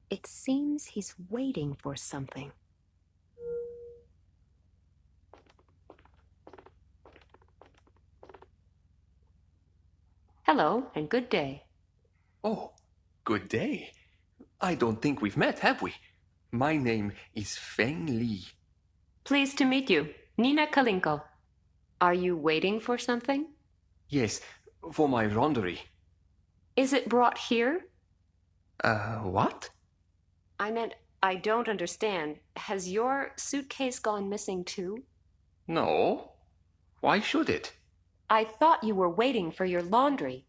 It seems he's waiting for something. Hello, and good day. Oh, good day. I don't think we've met, have we? My name is Feng Li. Pleased to meet you, Nina Kalenkow. Are you waiting for something? Yes, for my laundry. Is it brought here? What? I meant, I don't understand. Has your suitcase gone missing too? No. Why should it? I thought you were waiting for your laundry.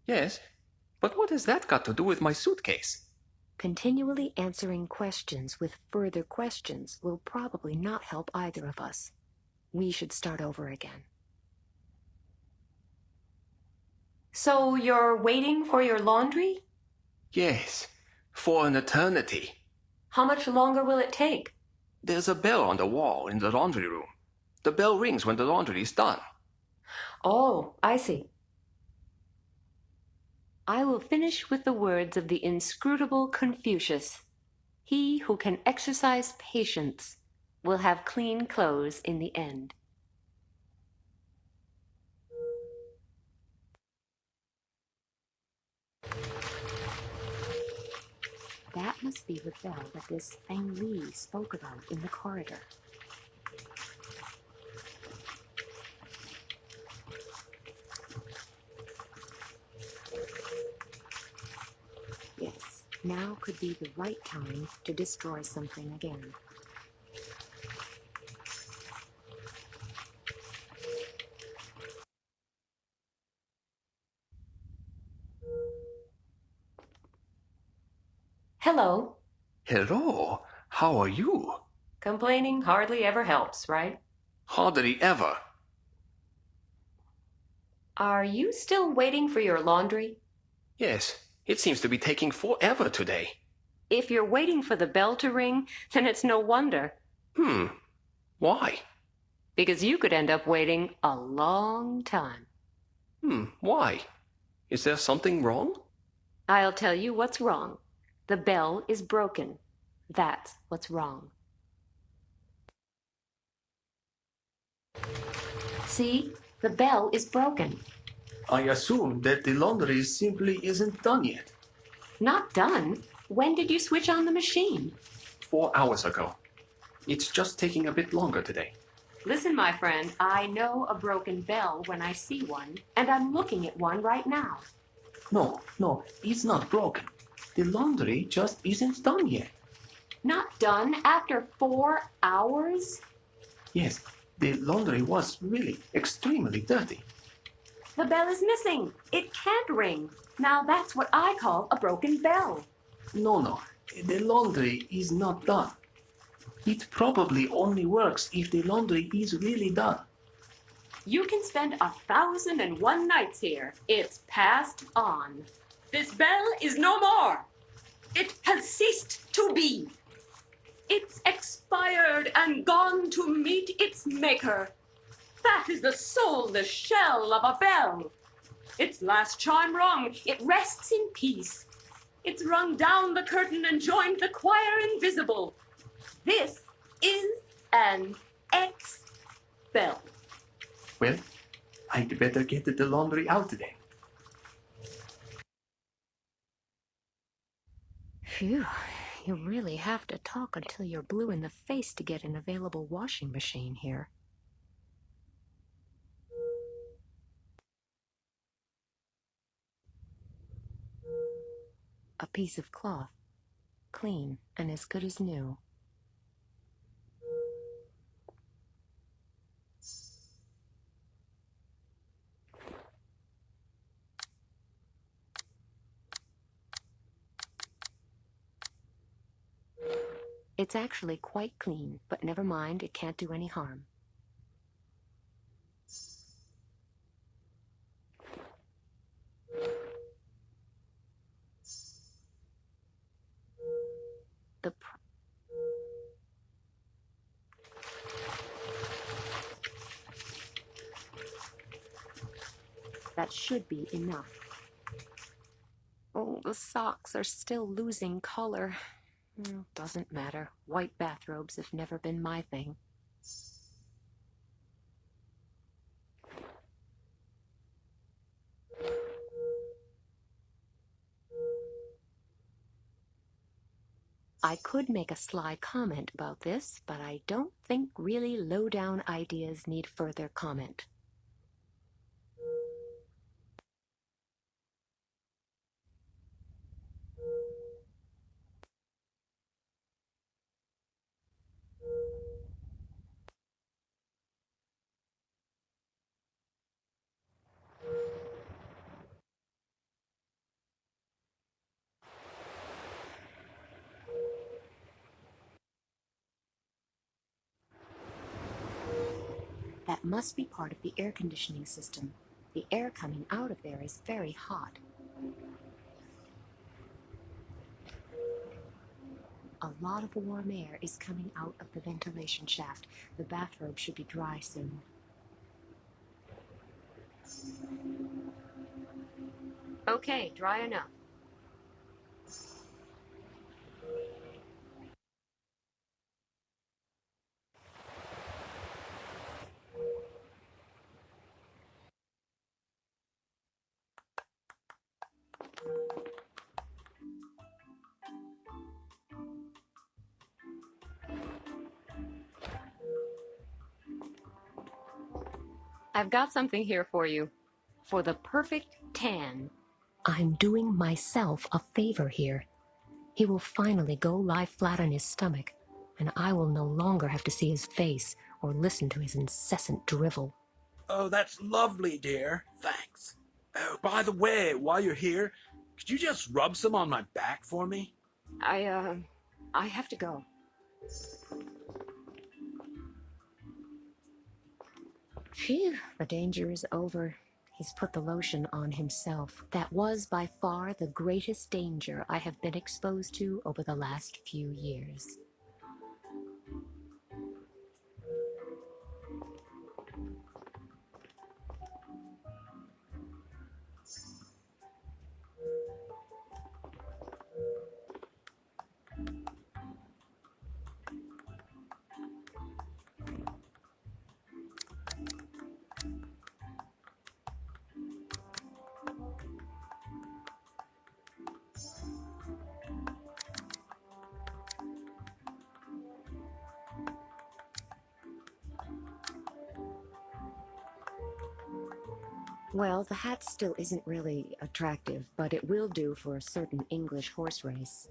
Yes, but what has that got to do with my suitcase? Continually answering questions with further questions will probably not help either of us. We should start over again. So you're waiting for your laundry? Yes, for an eternity. How much longer will it take? There's a bell on the wall in the laundry room. The bell rings when the laundry is done. Oh, I see. I will finish with the words of the inscrutable Confucius. He who can exercise patience will have clean clothes in the end. That must be the bell that this Feng Li spoke about in the corridor. Yes, now could be the right time to destroy something again. Hello. Hello, how are you? Complaining hardly ever helps, right? Hardly ever. Are you still waiting for your laundry? Yes, it seems to be taking forever today. If you're waiting for the bell to ring, then it's no wonder. Why? Because you could end up waiting a long time. Why? Is there something wrong? I'll tell you what's wrong. The bell is broken. That's what's wrong. See? The bell is broken. I assume that the laundry simply isn't done yet. Not done? When did you switch on the machine? 4 hours ago. It's just taking a bit longer today. Listen, my friend, I know a broken bell when I see one, and I'm looking at one right now. No, it's not broken. The laundry just isn't done yet. Not done after 4 hours? Yes, the laundry was really extremely dirty. The bell is missing. It can't ring. Now that's what I call a broken bell. No, the laundry is not done. It probably only works if the laundry is really done. You can spend 1,001 nights here. It's passed on. This bell is no more. It has ceased to be. It's expired and gone to meet its maker. That is the soulless shell of a bell. Its last chime rung, it rests in peace. It's rung down the curtain and joined the choir invisible. This is an ex-bell. Well, I'd better get the laundry out then. Phew, you really have to talk until you're blue in the face to get an available washing machine here. A piece of cloth, clean and as good as new. It's actually quite clean, but never mind, it can't do any harm. That should be enough. Oh, the socks are still losing color. Doesn't matter. White bathrobes have never been my thing. I could make a sly comment about this, but I don't think really low-down ideas need further comment. That must be part of the air conditioning system. The air coming out of there is very hot. A lot of warm air is coming out of the ventilation shaft. The bathrobe should be dry soon. Okay, dry enough. I've got something here for you. For the perfect tan. I'm doing myself a favor here. He will finally go lie flat on his stomach, and I will no longer have to see his face or listen to his incessant drivel. Oh, that's lovely, dear. Thanks. Oh, by the way, while you're here, could you just rub some on my back for me? I have to go. Phew, the danger is over. He's put the lotion on himself. That was by far the greatest danger I have been exposed to over the last few years. Well, the hat still isn't really attractive, but it will do for a certain English horse race.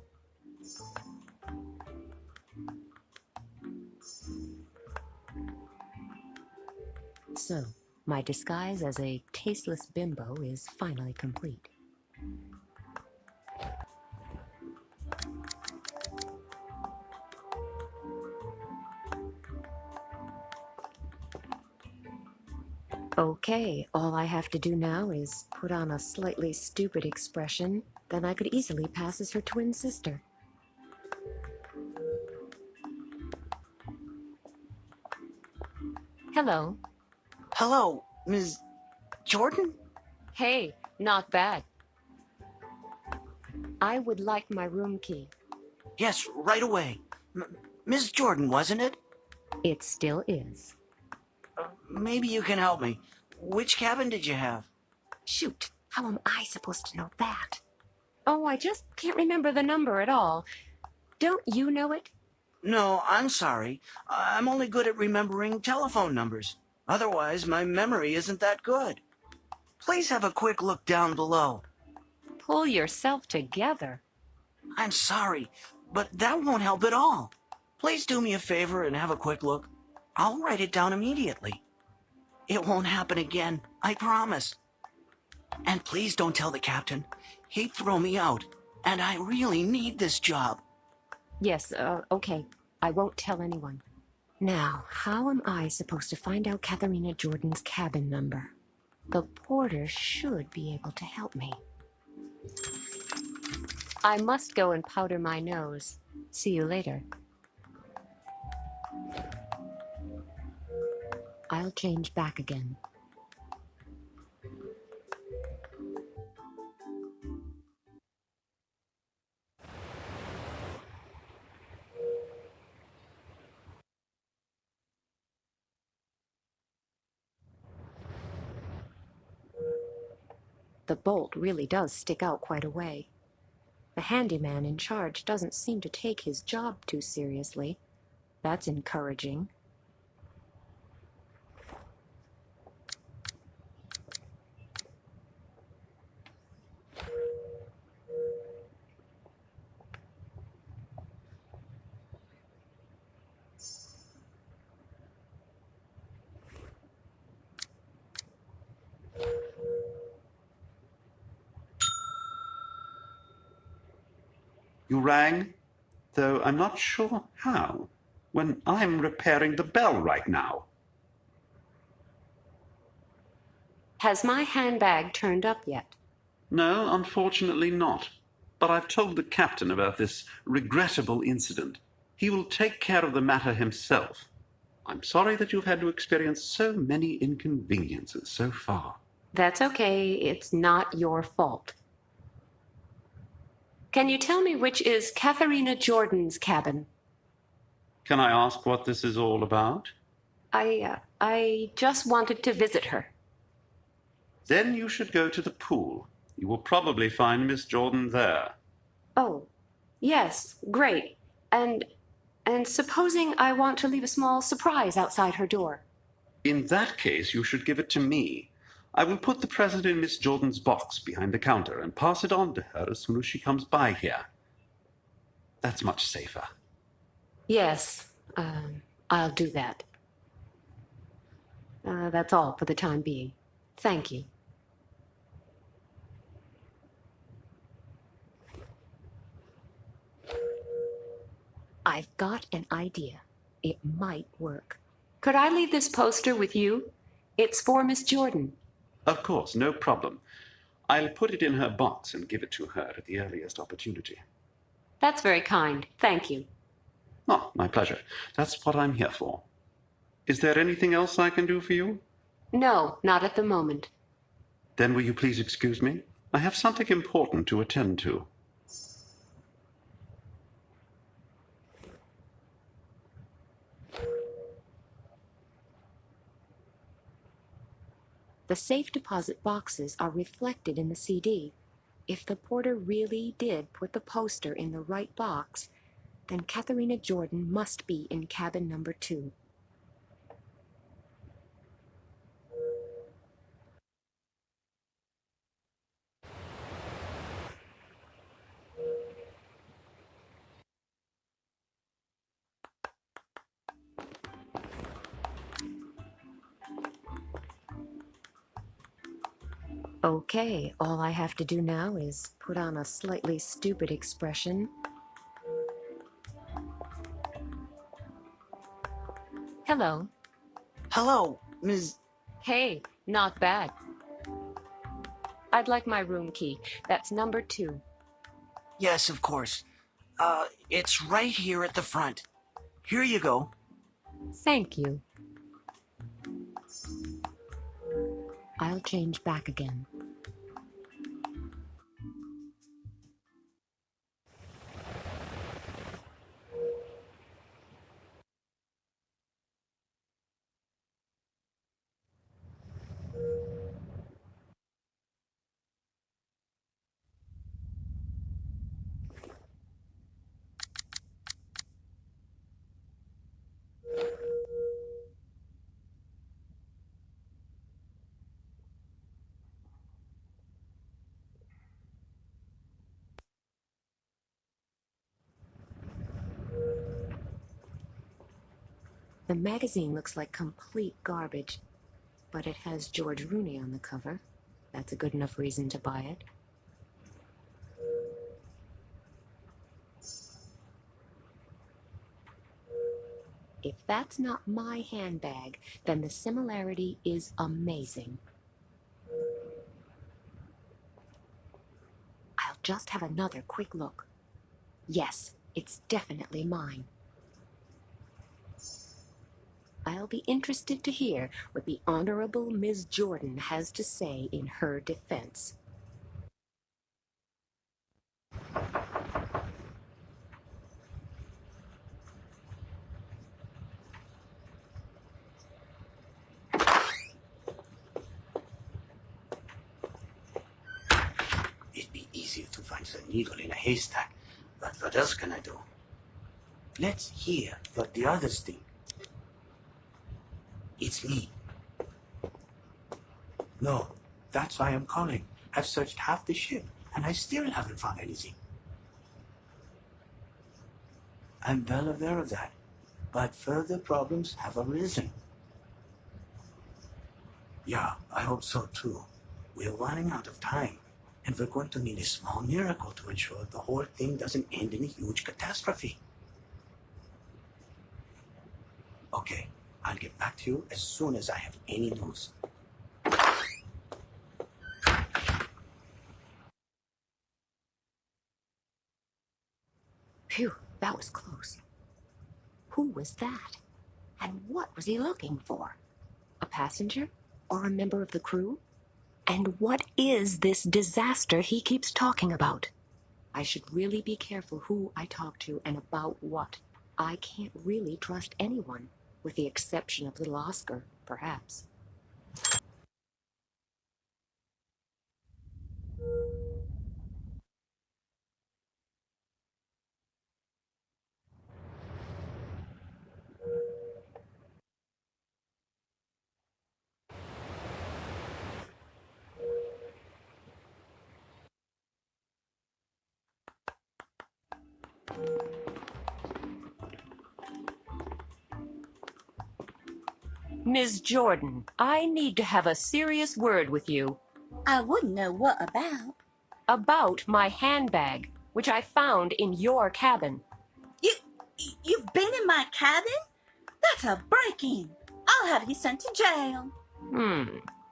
So, my disguise as a tasteless bimbo is finally complete. Okay, all I have to do now is put on a slightly stupid expression, then I could easily pass as her twin sister. Hello. Hello, Ms. Jordan? Hey, not bad. I would like my room key. Yes, right away. Ms. Jordan, wasn't it? It still is. Maybe you can help me. Which cabin did you have? Shoot, how am I supposed to know that? Oh, I just can't remember the number at all. Don't you know it? No, I'm sorry. I'm only good at remembering telephone numbers. Otherwise, my memory isn't that good. Please have a quick look down below. Pull yourself together. I'm sorry, but that won't help at all. Please do me a favor and have a quick look. I'll write it down immediately. It won't happen again, I promise. And please don't tell the captain. He'd throw me out, and I really need this job. Yes, okay. I won't tell anyone. Now, how am I supposed to find out Katharina Jordan's cabin number? The porter should be able to help me. I must go and powder my nose. See you later. I'll change back again. The bolt really does stick out quite a way. The handyman in charge doesn't seem to take his job too seriously. That's encouraging. You rang, though I'm not sure how, when I'm repairing the bell right now. Has my handbag turned up yet? No, unfortunately not. But I've told the captain about this regrettable incident. He will take care of the matter himself. I'm sorry that you've had to experience so many inconveniences so far. That's okay. It's not your fault. Can you tell me which is Katharina Jordan's cabin? Can I ask what this is all about? I just wanted to visit her. Then you should go to the pool. You will probably find Miss Jordan there. Oh, yes, great. And supposing I want to leave a small surprise outside her door? In that case, you should give it to me. I will put the present in Miss Jordan's box behind the counter and pass it on to her as soon as she comes by here. That's much safer. Yes, I'll do that. That's all for the time being. Thank you. I've got an idea. It might work. Could I leave this poster with you? It's for Miss Jordan. Of course, no problem. I'll put it in her box and give it to her at the earliest opportunity. That's very kind. Thank you. Oh, my pleasure. That's what I'm here for. Is there anything else I can do for you? No, not at the moment. Then will you please excuse me? I have something important to attend to. The safe deposit boxes are reflected in the CD. If the porter really did put the poster in the right box, then Katharina Jordan must be in cabin number 2. Okay, all I have to do now is put on a slightly stupid expression. Hello. Hello, Ms. Hey, not bad. I'd like my room key. That's number 2. Yes, of course. It's right here at the front. Here you go. Thank you. I'll change back again. The magazine looks like complete garbage, but it has George Rooney on the cover. That's a good enough reason to buy it. If that's not my handbag, then the similarity is amazing. I'll just have another quick look. Yes, it's definitely mine. I'll be interested to hear what the Honorable Miss Jordan has to say in her defense. finds a needle in a haystack, but what else can I do? Let's hear what the others think. It's me. No, that's why I'm calling. I've searched half the ship, and I still haven't found anything. I'm well aware of that, but further problems have arisen. Yeah, I hope so too. We're running out of time, and we're going to need a small miracle to ensure the whole thing doesn't end in a huge catastrophe. Okay, I'll get back to you as soon as I have any news. Phew, that was close. Who was that? And what was he looking for? A passenger? Or a member of the crew? And what is this disaster he keeps talking about? I should really be careful who I talk to and about what. I can't really trust anyone, with the exception of little Oscar, perhaps. Ms. Jordan, I need to have a serious word with you. I wouldn't know what about. About my handbag, which I found in your cabin. You've been in my cabin? That's a break-in. I'll have you sent to jail.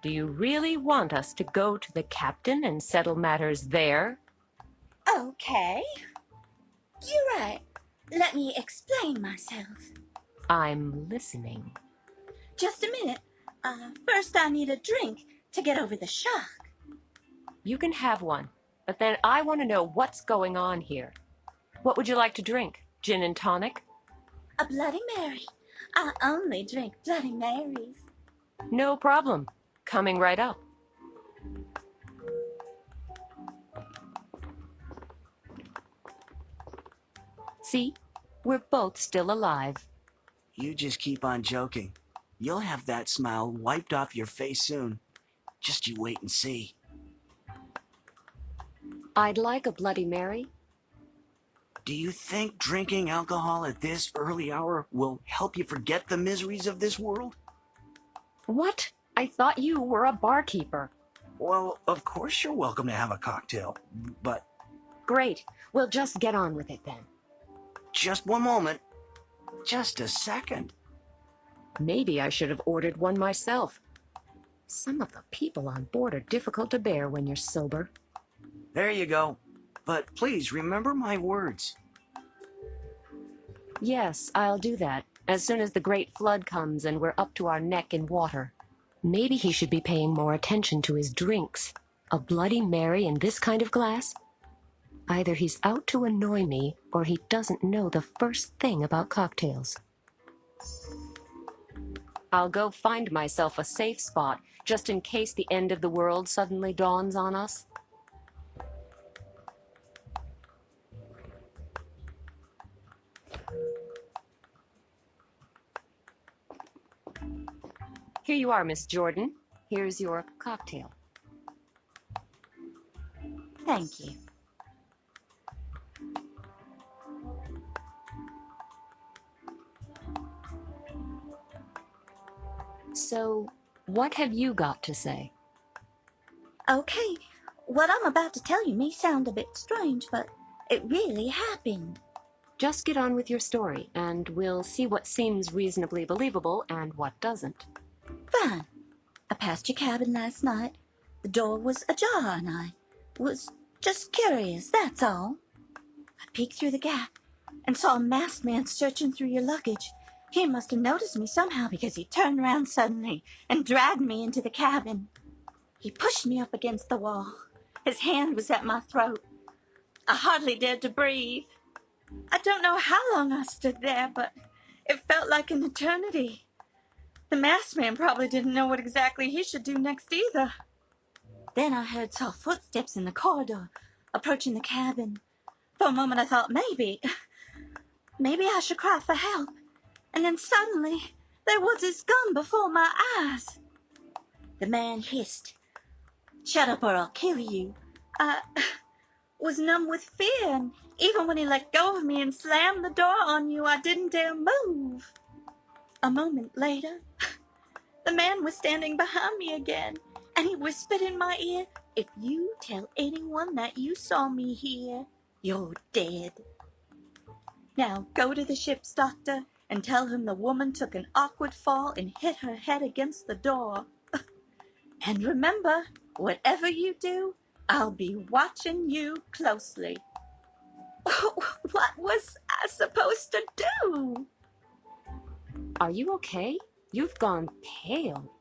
Do you really want us to go to the captain and settle matters there? Okay. You're right. Let me explain myself. I'm listening. Just a minute. First I need a drink to get over the shock. You can have one, but then I want to know what's going on here. What would you like to drink? Gin and tonic? A Bloody Mary. I only drink Bloody Marys. No problem. Coming right up. See? We're both still alive. You just keep on joking. You'll have that smile wiped off your face soon. Just you wait and see. I'd like a Bloody Mary. Do you think drinking alcohol at this early hour will help you forget the miseries of this world? What? I thought you were a barkeeper. Well, of course you're welcome to have a cocktail, but Great. We'll just get on with it then. just one moment. Just a second. Maybe I should have ordered one myself. Some of the people on board are difficult to bear when you're sober. There you go. But please remember my words. Yes, I'll do that, as soon as the great flood comes and we're up to our neck in water. Maybe he should be paying more attention to his drinks. A Bloody Mary in this kind of glass? Either he's out to annoy me, or he doesn't know the first thing about cocktails. I'll go find myself a safe spot, just in case the end of the world suddenly dawns on us. Here you are, Miss Jordan. Here's your cocktail. Thank you. So, what have you got to say? Okay, what I'm about to tell you may sound a bit strange, but it really happened. Just get on with your story, and we'll see what seems reasonably believable and what doesn't. Fine. I passed your cabin last night. The door was ajar, and I was just curious, that's all. I peeked through the gap and saw a masked man searching through your luggage. He must have noticed me somehow because he turned around suddenly and dragged me into the cabin. He pushed me up against the wall. His hand was at my throat. I hardly dared to breathe. I don't know how long I stood there, but it felt like an eternity. The masked man probably didn't know what exactly he should do next either. Then I heard soft footsteps in the corridor, approaching the cabin. For a moment I thought maybe I should cry for help. And then suddenly there was his gun before my eyes. The man hissed, "Shut up or I'll kill you." I was numb with fear, and even when he let go of me and slammed the door on you, I didn't dare move. A moment later, the man was standing behind me again, and he whispered in my ear, "If you tell anyone that you saw me here, you're dead. Now go to the ship's doctor and tell him the woman took an awkward fall and hit her head against the door. And remember, whatever you do, I'll be watching you closely." What was I supposed to do? Are you okay? You've gone pale.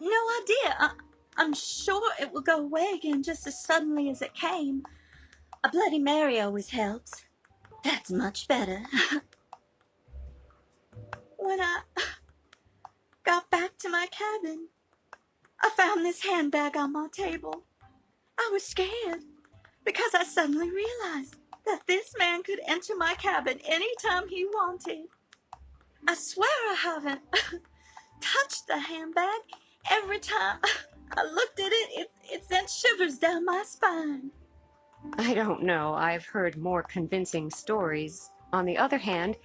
No idea. I'm sure it will go away again just as suddenly as it came. A Bloody Mary always helps. That's much better. When I got back to my cabin, I found this handbag on my table. I was scared because I suddenly realized that this man could enter my cabin anytime he wanted. I swear I haven't touched the handbag. Every time I looked at it, it sent shivers down my spine. I don't know. I've heard more convincing stories. On the other hand,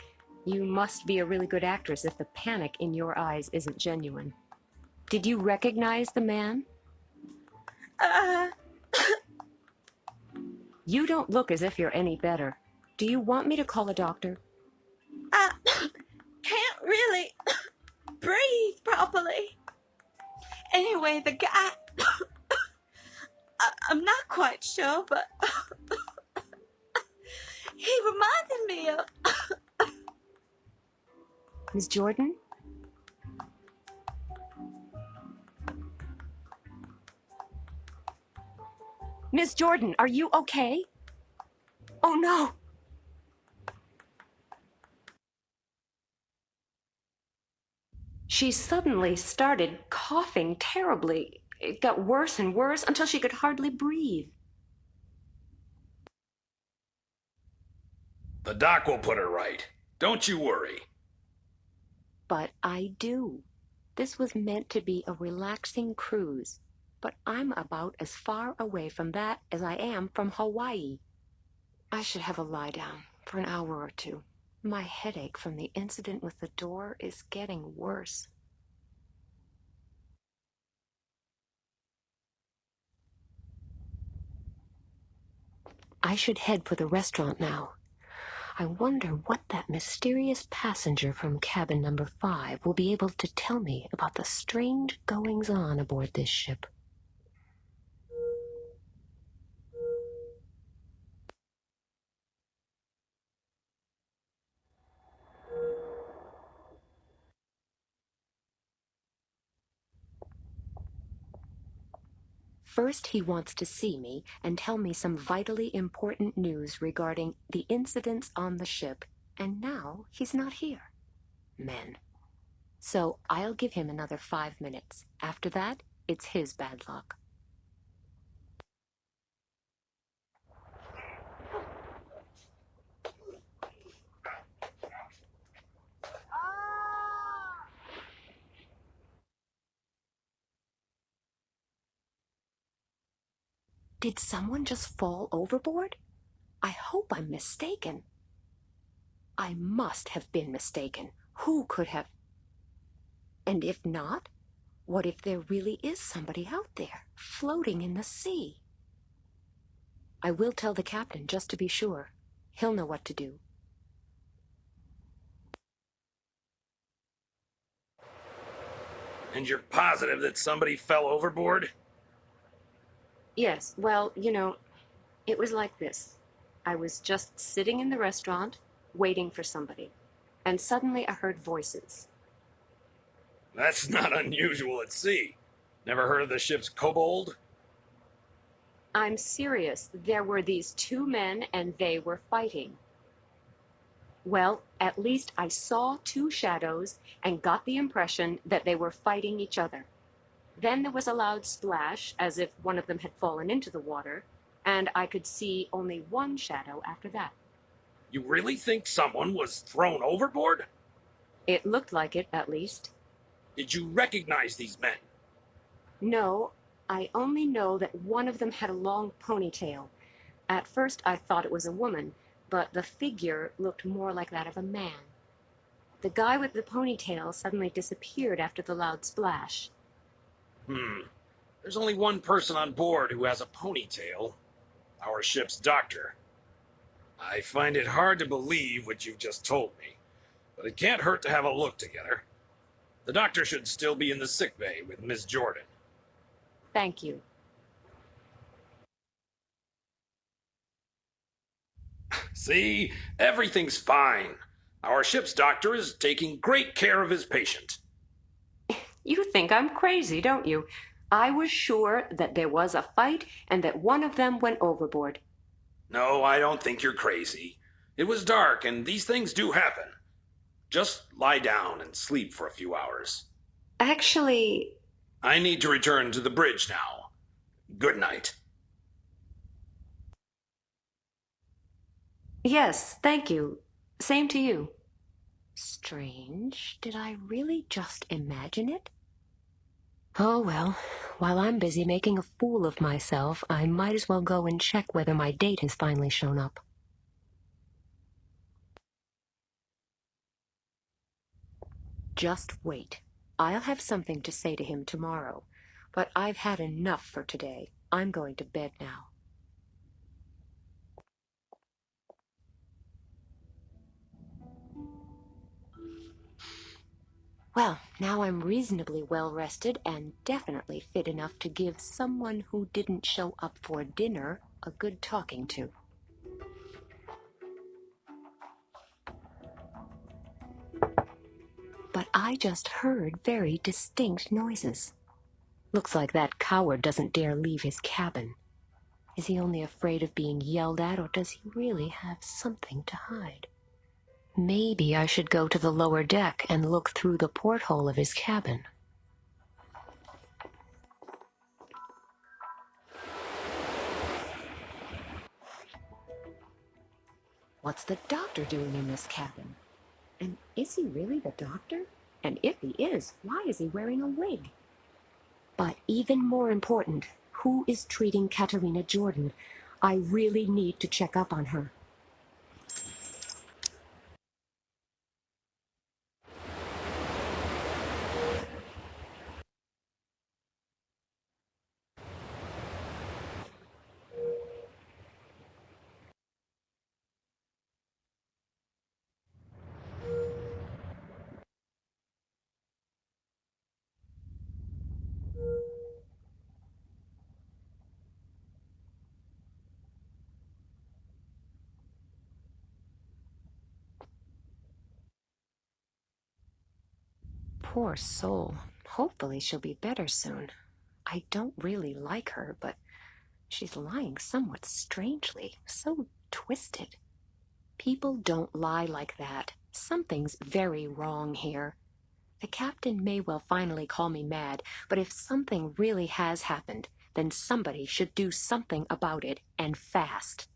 you must be a really good actress if the panic in your eyes isn't genuine. Did you recognize the man? You don't look as if you're any better. Do you want me to call a doctor? I can't really breathe properly. Anyway, the guy, I'm not quite sure, but he reminded me of... Miss Jordan? Miss Jordan, are you okay? Oh no! She suddenly started coughing terribly. It got worse and worse until she could hardly breathe. The doc will put her right. Don't you worry. But I do. This was meant to be a relaxing cruise, but I'm about as far away from that as I am from Hawaii. I should have a lie down for an hour or two. My headache from the incident with the door is getting worse. I should head for the restaurant now. I wonder what that mysterious passenger from cabin number 5 will be able to tell me about the strange goings-on aboard this ship. First, he wants to see me and tell me some vitally important news regarding the incidents on the ship, and now he's not here. Men. So I'll give him another 5 minutes. After that, it's his bad luck. Did someone just fall overboard? I hope I'm mistaken. I must have been mistaken. Who could have? And if not, what if there really is somebody out there, floating in the sea? I will tell the captain just to be sure. He'll know what to do. And you're positive that somebody fell overboard? Yes, well, it was like this. I was just sitting in the restaurant, waiting for somebody. And suddenly I heard voices. That's not unusual at sea. Never heard of the ship's kobold? I'm serious. There were these 2 men and they were fighting. Well, at least I saw 2 shadows and got the impression that they were fighting each other. Then there was a loud splash, as if one of them had fallen into the water, and I could see only one shadow after that. You really think someone was thrown overboard? It looked like it, at least. Did you recognize these men? No, I only know that one of them had a long ponytail. At first I thought it was a woman, but the figure looked more like that of a man. The guy with the ponytail suddenly disappeared after the loud splash. There's only one person on board who has a ponytail. Our ship's doctor. I find it hard to believe what you've just told me, but it can't hurt to have a look together. The doctor should still be in the sick bay with Miss Jordan. Thank you. See? Everything's fine. Our ship's doctor is taking great care of his patient. You think I'm crazy, don't you? I was sure that there was a fight and that one of them went overboard. No, I don't think you're crazy. It was dark, and these things do happen. Just lie down and sleep for a few hours. Actually, I need to return to the bridge now. Good night. yes, thank you. Same to you. Strange. Did I really just imagine it? Oh well, while I'm busy making a fool of myself, I might as well go and check whether my date has finally shown up. Just wait. I'll have something to say to him tomorrow. But I've had enough for today. I'm going to bed now. Well, now I'm reasonably well rested and definitely fit enough to give someone who didn't show up for dinner a good talking to. But I just heard very distinct noises. Looks like that coward doesn't dare leave his cabin. Is he only afraid of being yelled at, or does he really have something to hide? Maybe I should go to the lower deck and look through the porthole of his cabin. What's the doctor doing in this cabin? And is he really the doctor? And if he is, why is he wearing a wig? But even more important, who is treating Katerina Jordan? I really need to check up on her. Poor soul. Hopefully she'll be better soon. I don't really like her, but she's lying somewhat strangely, so twisted. People don't lie like that. Something's very wrong here. The captain may well finally call me mad, but if something really has happened, then somebody should do something about it, and fast.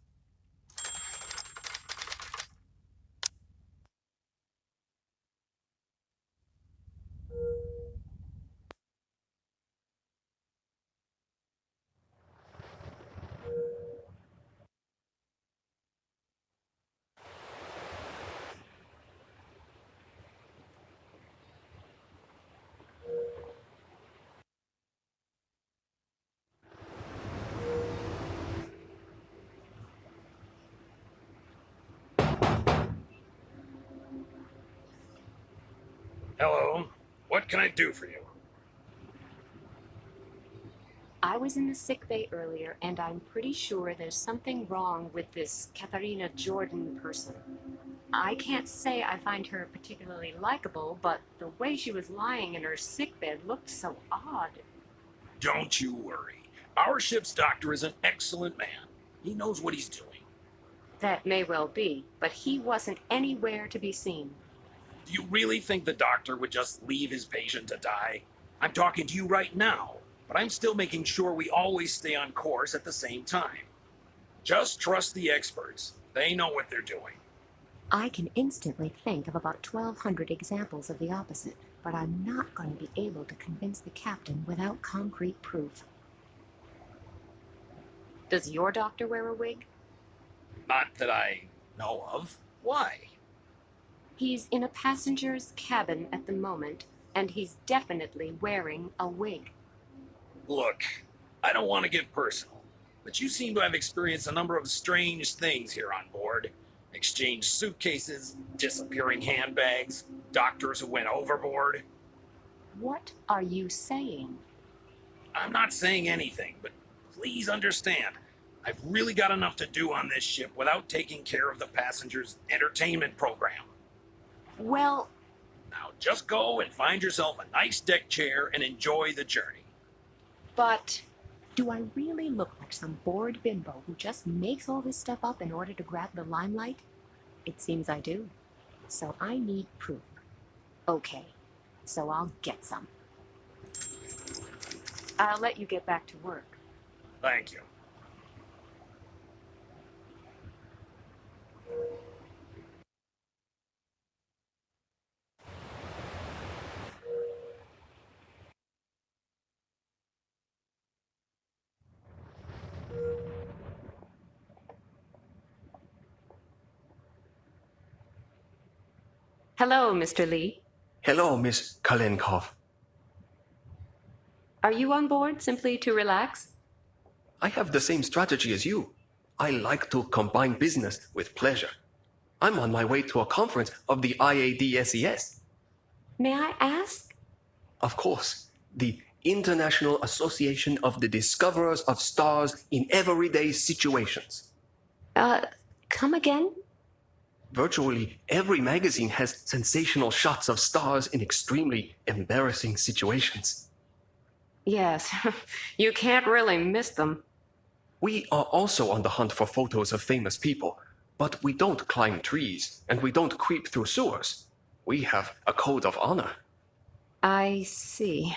Hello. What can I do for you? I was in the sick bay earlier, and I'm pretty sure there's something wrong with this Katerina Jordan person. I can't say I find her particularly likable, but the way she was lying in her sickbed looked so odd. Don't you worry. Our ship's doctor is an excellent man. He knows what he's doing. That may well be, but he wasn't anywhere to be seen. Do you really think the doctor would just leave his patient to die? I'm talking to you right now, but I'm still making sure we always stay on course at the same time. Just trust the experts. They know what they're doing. I can instantly think of about 1,200 examples of the opposite, but I'm not going to be able to convince the captain without concrete proof. Does your doctor wear a wig? Not that I know of. Why? He's in a passenger's cabin at the moment, and he's definitely wearing a wig. Look, I don't want to get personal, but you seem to have experienced a number of strange things here on board. Exchanged suitcases, disappearing handbags, doctors who went overboard. What are you saying? I'm not saying anything, but please understand, I've really got enough to do on this ship without taking care of the passengers' entertainment program. Well, Now just go and find yourself a nice deck chair and enjoy the journey. but do I really look like some bored bimbo who just makes all this stuff up in order to grab the limelight? It seems I do. So I need proof. Okay, so I'll get some. I'll let you get back to work. Thank you. Hello, Mr. Lee. Hello, Miss Kalenkow. Are you on board simply to relax? I have the same strategy as you. I like to combine business with pleasure. I'm on my way to a conference of the IADSES. May I ask? Of course, the International Association of the Discoverers of Stars in Everyday Situations. Come again? Virtually every magazine has sensational shots of stars in extremely embarrassing situations. Yes, you can't really miss them. We are also on the hunt for photos of famous people, but we don't climb trees and we don't creep through sewers. We have a code of honor. I see.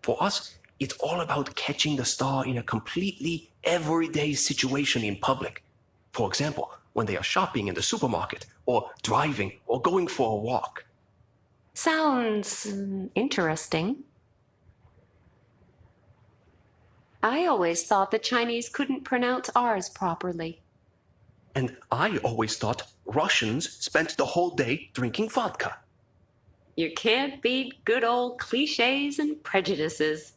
For us, it's all about catching the star in a completely everyday situation in public. For example, when they are shopping in the supermarket, or driving, or going for a walk. Sounds interesting. I always thought the Chinese couldn't pronounce R's properly. And I always thought Russians spent the whole day drinking vodka. You can't beat good old cliches and prejudices.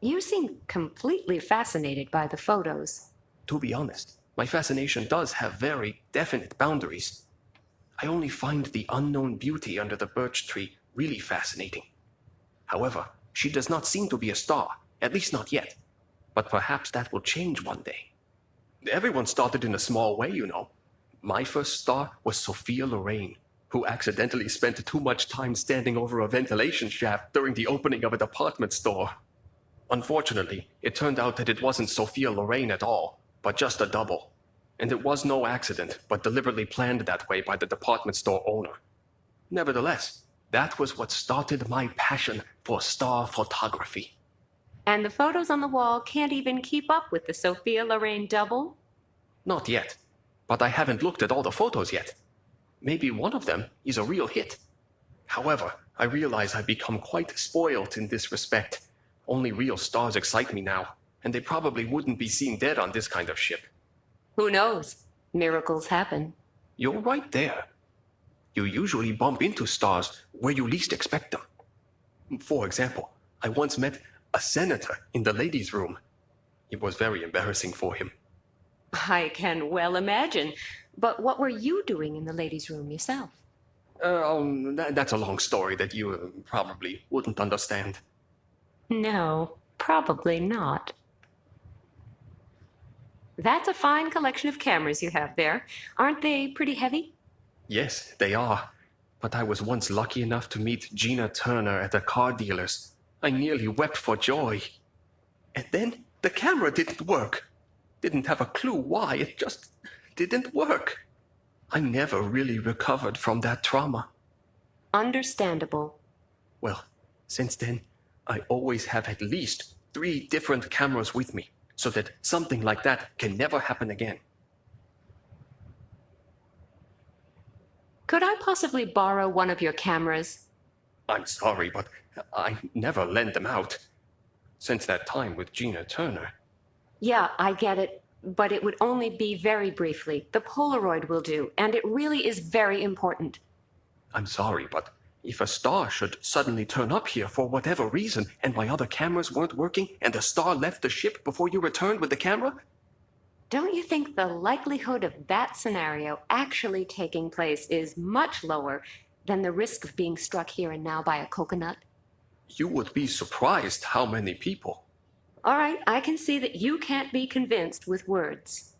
You seem completely fascinated by the photos. To be honest, my fascination does have very definite boundaries. I only find the unknown beauty under the birch tree really fascinating. However, she does not seem to be a star, at least not yet. But perhaps that will change one day. Everyone started in a small way, you know. My first star was Sophia Loren, who accidentally spent too much time standing over a ventilation shaft during the opening of a department store. Unfortunately, it turned out that it wasn't Sophia Loren at all, but just a double. And it was no accident, but deliberately planned that way by the department store owner. Nevertheless, that was what started my passion for star photography. And the photos on the wall can't even keep up with the Sophia Loren double? Not yet, but I haven't looked at all the photos yet. Maybe one of them is a real hit. However, I realize I've become quite spoiled in this respect. Only real stars excite me now, and they probably wouldn't be seen dead on this kind of ship. Who knows? Miracles happen. You're right there. You usually bump into stars where you least expect them. For example, I once met a senator in the ladies' room. It was very embarrassing for him. I can well imagine. But what were you doing in the ladies' room yourself? That's a long story that you probably wouldn't understand. No, probably not. That's a fine collection of cameras you have there. Aren't they pretty heavy? Yes, they are. But I was once lucky enough to meet Gina Turner at a car dealer's. I nearly wept for joy. And then the camera didn't work. Didn't have a clue why, it just didn't work. I never really recovered from that trauma. understandable. Well, since then, I always have at least 3 different cameras with me, so that something like that can never happen again. Could I possibly borrow one of your cameras? I'm sorry, but I never lend them out. Since that time with Gina Turner. Yeah, I get it, but it would only be very briefly. The Polaroid will do, and it really is very important. I'm sorry, but if a star should suddenly turn up here for whatever reason, and my other cameras weren't working, and the star left the ship before you returned with the camera? Don't you think the likelihood of that scenario actually taking place is much lower than the risk of being struck here and now by a coconut? You would be surprised how many people. All right, I can see that you can't be convinced with words.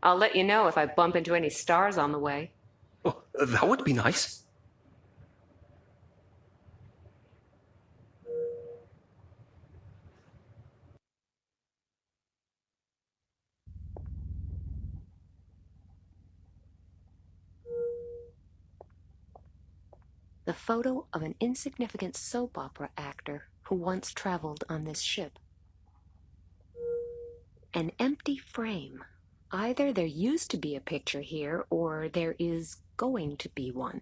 I'll let you know if I bump into any stars on the way. Oh, that would be nice. The photo of an insignificant soap opera actor who once traveled on this ship. An empty frame. Either there used to be a picture here, or there is going to be one.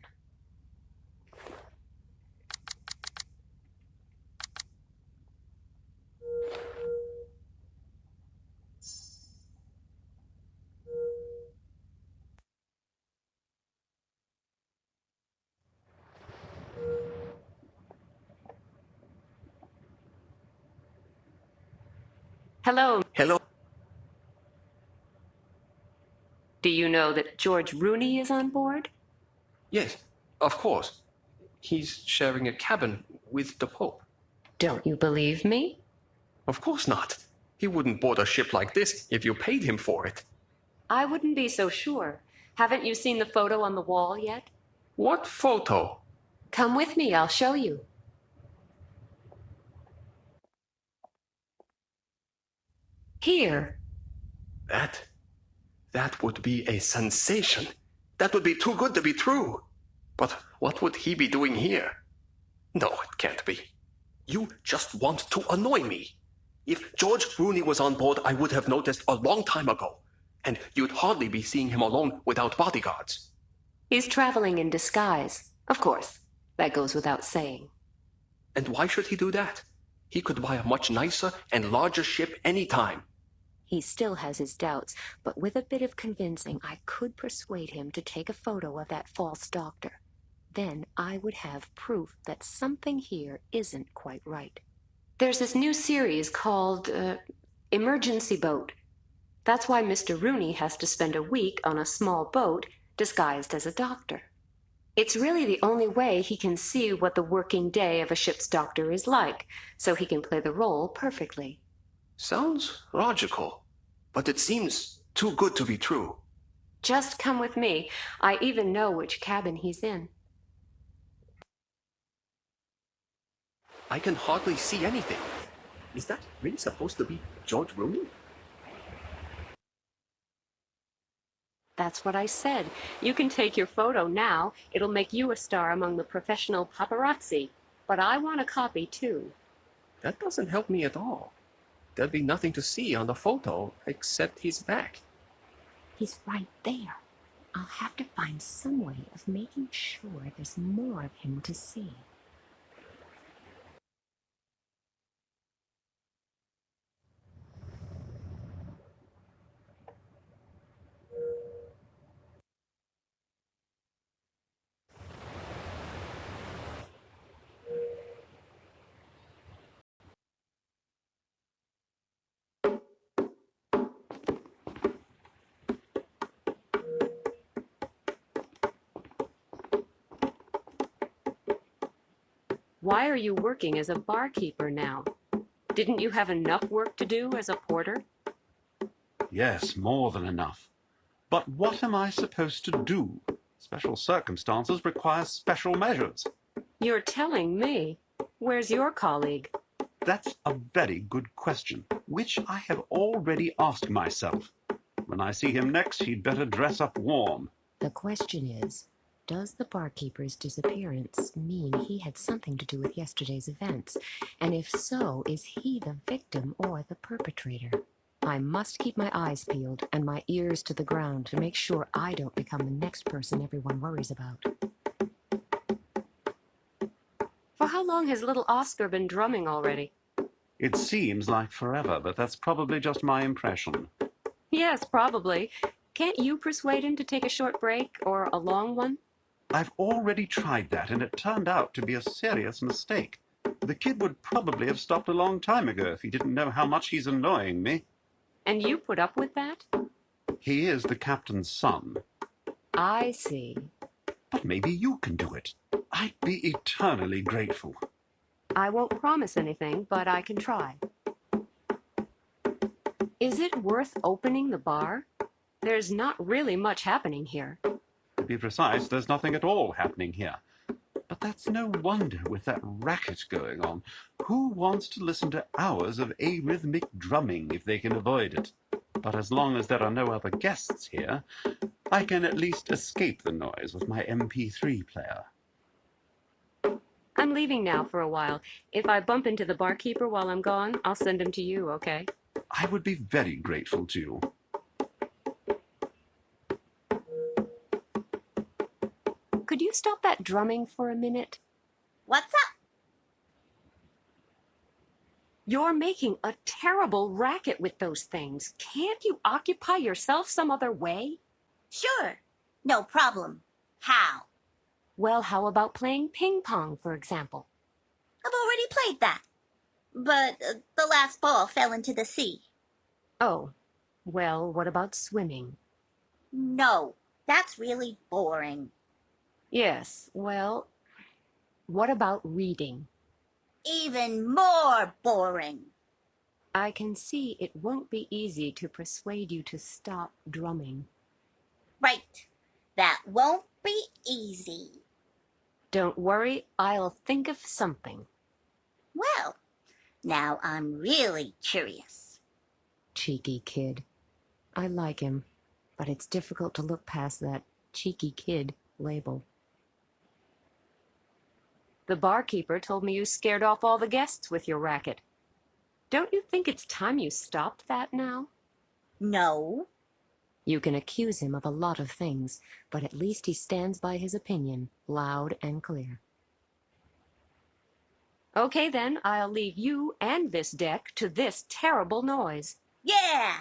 Hello. Hello? Do you know that George Rooney is on board? Yes, of course. He's sharing a cabin with the Pope. Don't you believe me? Of course not. He wouldn't board a ship like this if you paid him for it. I wouldn't be so sure. Haven't you seen the photo on the wall yet? What photo? Come with me, I'll show you. Here. That would be a sensation. That would be too good to be true. But what would he be doing here? No, it can't be. You just want to annoy me. If George Rooney was on board, I would have noticed a long time ago. And you'd hardly be seeing him alone without bodyguards. He's traveling in disguise. Of course, that goes without saying. And why should he do that? He could buy a much nicer and larger ship any time. He still has his doubts, but with a bit of convincing, I could persuade him to take a photo of that false doctor. Then I would have proof that something here isn't quite right. There's this new series called Emergency Boat. That's why Mr. Rooney has to spend a week on a small boat disguised as a doctor. It's really the only way he can see what the working day of a ship's doctor is like, so he can play the role perfectly. Sounds logical, but it seems too good to be true. Just come with me. I even know which cabin he's in. I can hardly see anything. Is that really supposed to be George Rooney? That's what I said. You can take your photo now. It'll make you a star among the professional paparazzi. But I want a copy, too. That doesn't help me at all. There'd be nothing to see on the photo except his back. He's right there. I'll have to find some way of making sure there's more of him to see. Why are you working as a barkeeper now? Didn't you have enough work to do as a porter? Yes, more than enough. But what am I supposed to do? Special circumstances require special measures. You're telling me. Where's your colleague? That's a very good question, which I have already asked myself. When I see him next, he'd better dress up warm. The question is, Does the barkeeper's disappearance mean he had something to do with yesterday's events? And if so, is he the victim or the perpetrator? I must keep my eyes peeled and my ears to the ground to make sure I don't become the next person everyone worries about. For how long has little Oscar been drumming already? It seems like forever, but that's probably just my impression. Yes, probably. Can't you persuade him to take a short break or a long one? I've already tried that, and it turned out to be a serious mistake. The kid would probably have stopped a long time ago if he didn't know how much he's annoying me. And you put up with that? He is the captain's son. I see. But maybe you can do it. I'd be eternally grateful. I won't promise anything, but I can try. Is it worth opening the bar? There's not really much happening here. To be precise, there's nothing at all happening here. But that's no wonder with that racket going on. Who wants to listen to hours of arrhythmic drumming if they can avoid it? But as long as there are no other guests here, I can at least escape the noise with my MP3 player. I'm leaving now for a while. If I bump into the barkeeper while I'm gone, I'll send him to you, okay? I would be very grateful to you. Could you stop that drumming for a minute? What's up? You're making a terrible racket with those things. Can't you occupy yourself some other way? Sure. No problem. How? Well, how about playing ping pong, for example? I've already played that. But the last ball fell into the sea. Oh, well, what about swimming? No, that's really boring. Yes, well, what about reading? Even more boring. I can see it won't be easy to persuade you to stop drumming. Right. That won't be easy. Don't worry, I'll think of something. Well, now I'm really curious. Cheeky kid. I like him, but it's difficult to look past that cheeky kid label. The barkeeper told me you scared off all the guests with your racket. Don't you think it's time you stopped that now? No. You can accuse him of a lot of things, but at least he stands by his opinion, loud and clear. Okay then, I'll leave you and this deck to this terrible noise. Yeah.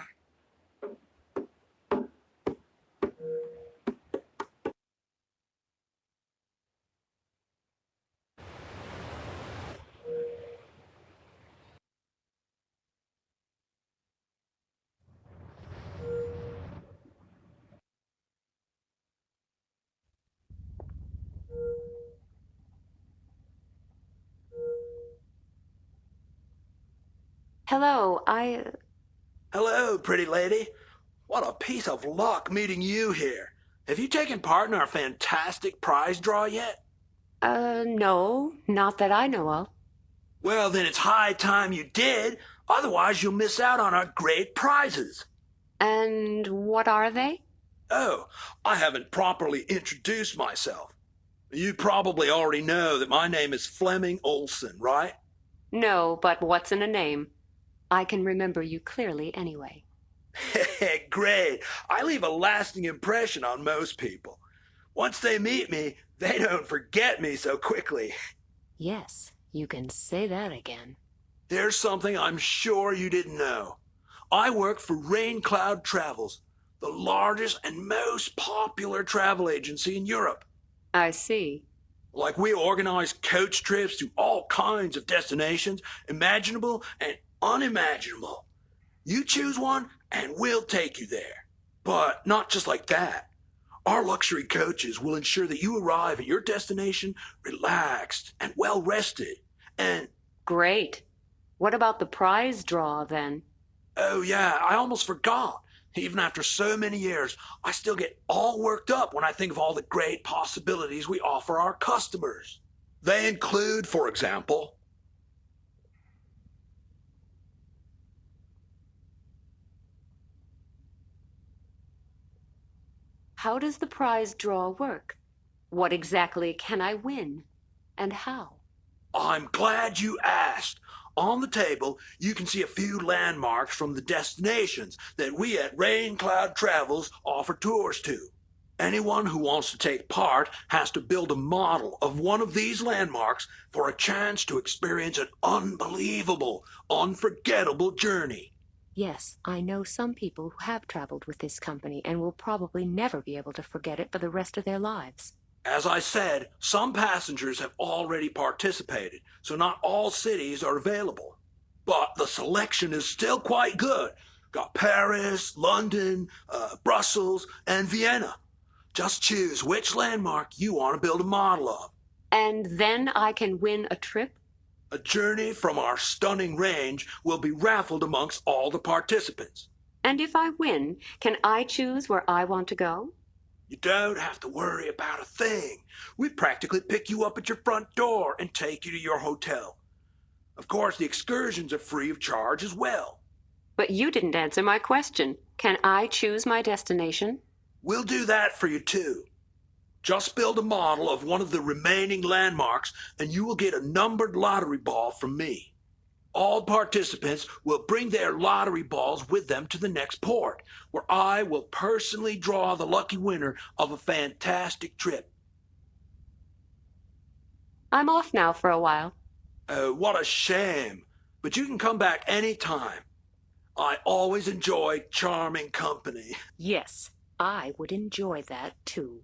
Hello, Hello, pretty lady. What a piece of luck meeting you here. Have you taken part in our fantastic prize draw yet? No, not that I know of. Well, then it's high time you did. Otherwise, you'll miss out on our great prizes. And what are they? Oh, I haven't properly introduced myself. You probably already know that my name is Fleming Olson, right? No, but what's in a name? I can remember you clearly anyway. Great. I leave a lasting impression on most people. Once they meet me, they don't forget me so quickly. Yes, you can say that again. There's something I'm sure you didn't know. I work for Rain Cloud Travels, the largest and most popular travel agency in Europe. I see. Like, we organize coach trips to all kinds of destinations, imaginable and unimaginable. You choose one and we'll take you there. But not just like that. Our luxury coaches will ensure that you arrive at your destination relaxed and well rested. And Great. What about the prize draw then? oh yeah, I almost forgot. Even after so many years, I still get all worked up when I think of all the great possibilities we offer our customers. They include, for example, How does the prize draw work? What exactly can I win? And how? I'm glad you asked. On the table, you can see a few landmarks from the destinations that we at Rain Cloud Travels offer tours to. Anyone who wants to take part has to build a model of one of these landmarks for a chance to experience an unbelievable, unforgettable journey. Yes, I know some people who have traveled with this company and will probably never be able to forget it for the rest of their lives. As I said, some passengers have already participated, so not all cities are available. But the selection is still quite good. Got Paris, London, Brussels, and Vienna. Just choose which landmark you want to build a model of. And then I can win a trip? A journey from our stunning range will be raffled amongst all the participants. And if I win, can I choose where I want to go? You don't have to worry about a thing. We practically pick you up at your front door and take you to your hotel. Of course, the excursions are free of charge as well. But you didn't answer my question. Can I choose my destination? We'll do that for you too. Just build a model of one of the remaining landmarks and you will get a numbered lottery ball from me. All participants will bring their lottery balls with them to the next port, where I will personally draw the lucky winner of a fantastic trip. I'm off now for a while. What a shame. But you can come back any time. I always enjoy charming company. Yes, I would enjoy that too.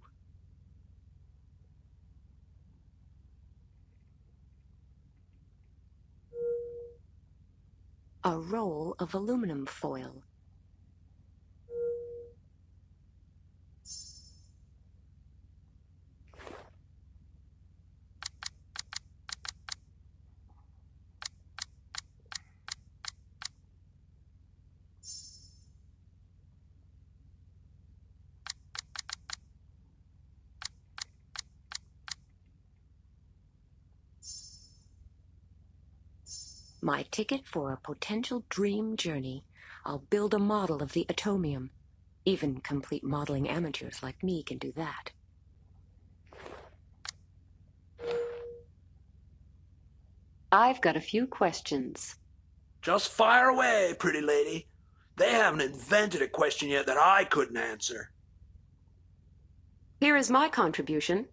A roll of aluminum foil. My ticket for a potential dream journey. I'll build a model of the atomium. Even complete modeling amateurs like me can do that. I've got a few questions. Just fire away, pretty lady. They haven't invented a question yet that I couldn't answer. Here is my contribution.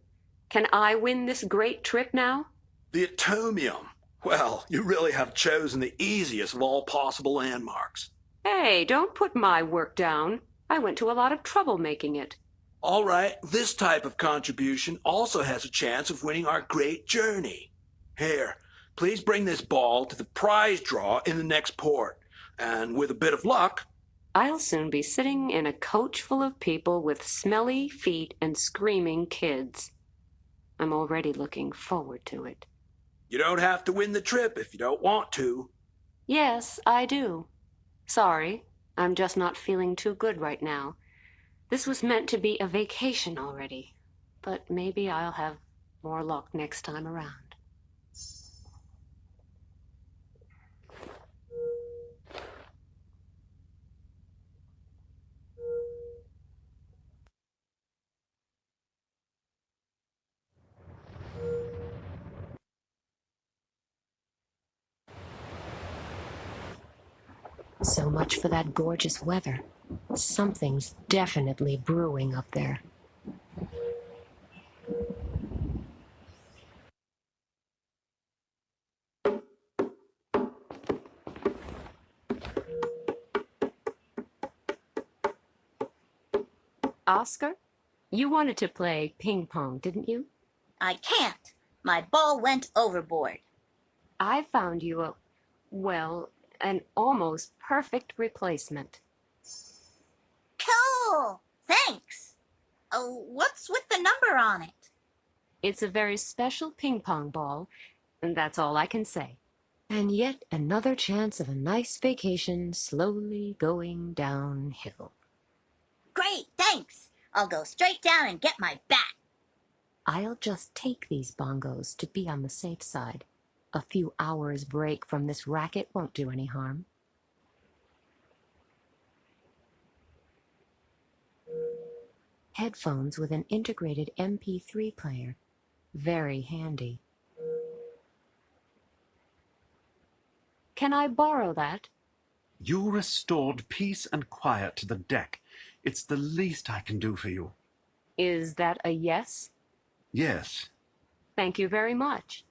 Can I win this great trip now? The atomium. Well, you really have chosen the easiest of all possible landmarks. Hey, don't put my work down. I went to a lot of trouble making it. All right, this type of contribution also has a chance of winning our great journey. Here, please bring this ball to the prize draw in the next port. And with a bit of luck, I'll soon be sitting in a coach full of people with smelly feet and screaming kids. I'm already looking forward to it. you don't have to win the trip if you don't want to. Yes, I do. Sorry, I'm just not feeling too good right now. This was meant to be a vacation already, but maybe I'll have more luck next time around. So much for that gorgeous weather. Something's definitely brewing up there. Oscar, you wanted to play ping pong, didn't you? I can't. My ball went overboard. I found you an almost perfect replacement. Cool. Thanks. Oh, what's with the number on it? It's a very special ping pong ball, and that's all I can say. And yet another chance of a nice vacation slowly going downhill. Great, thanks. I'll go straight down and get my bat. I'll just take these bongos to be on the safe side. A few hours break from this racket won't do any harm. Headphones with an integrated MP3 player. Very handy. Can I borrow that? You restored peace and quiet to the deck. It's the least I can do for you. Is that a yes? Yes. Thank you very much.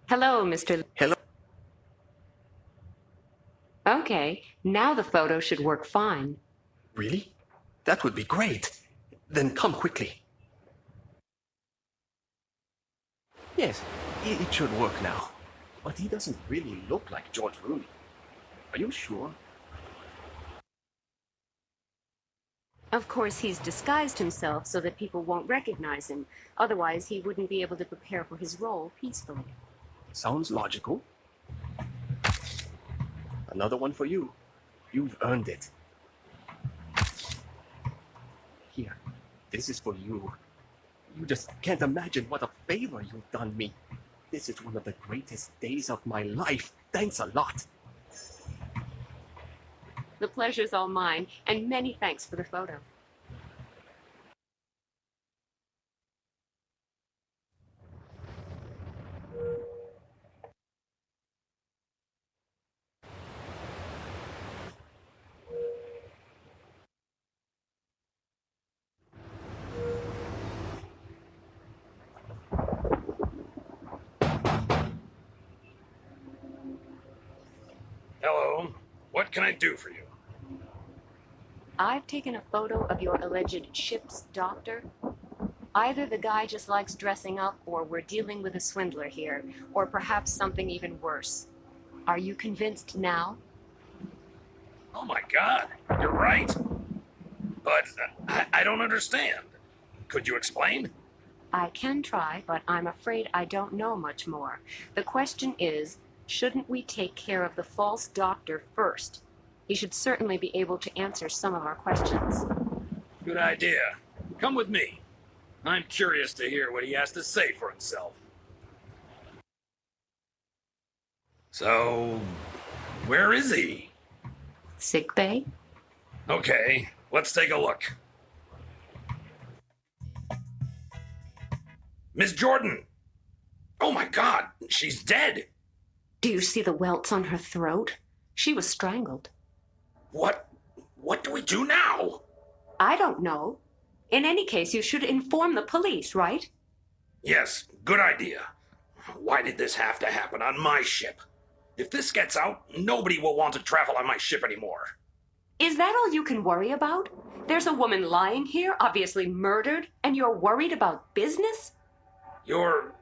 Hello, Mr. Hello? Okay, now the photo should work fine. Really? That would be great. Then come quickly. Yes, it should work now. But he doesn't really look like George Rooney. Are you sure? Of course, he's disguised himself so that people won't recognize him. Otherwise, he wouldn't be able to prepare for his role peacefully. Sounds logical. Another one for you. You've earned it. Here, this is for you. You just can't imagine what a favor you've done me. This is one of the greatest days of my life. Thanks a lot. The pleasure's all mine, and many thanks for the photo. Hello. What can I do for you? I've taken a photo of your alleged ship's doctor. Either the guy just likes dressing up, or we're dealing with a swindler here, or perhaps something even worse. Are you convinced now? Oh my God, you're right. But I don't understand. Could you explain? I can try, but I'm afraid I don't know much more. The question is, shouldn't we take care of the false doctor first? He should certainly be able to answer some of our questions. Good idea. Come with me. I'm curious to hear what he has to say for himself. So, where is he? Sick bay? Okay, let's take a look. Miss Jordan! Oh my God, she's dead! Do you see the welts on her throat? She was strangled. What do we do now? I don't know. In any case, you should inform the police, right? Yes, good idea. Why did this have to happen on my ship? If this gets out, nobody will want to travel on my ship anymore. Is that all you can worry about? There's a woman lying here, obviously murdered, and you're worried about business? You're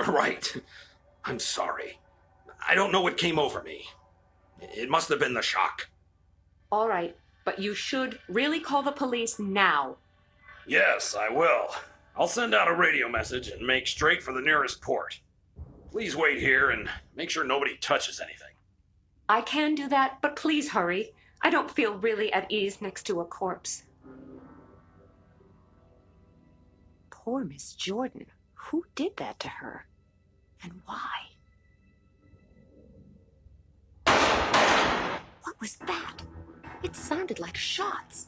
right. I'm sorry. I don't know what came over me. It must have been the shock. All right, but you should really call the police now. Yes, I will. I'll send out a radio message and make straight for the nearest port. Please wait here and make sure nobody touches anything. I can do that, but please hurry. I don't feel really at ease next to a corpse. Poor Miss Jordan. Who did that to her? And why? What was that? It sounded like shots.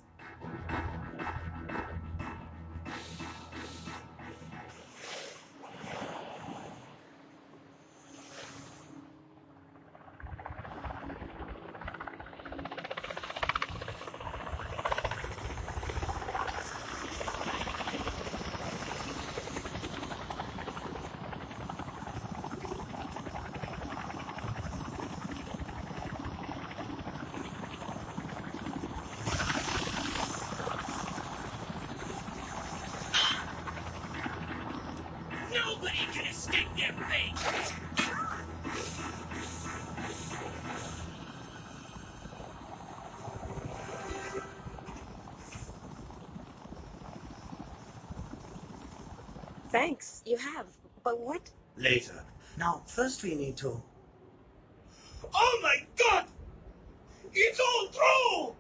Thanks, you have. But what? Later. Now, first we need to... Oh my god! It's all true!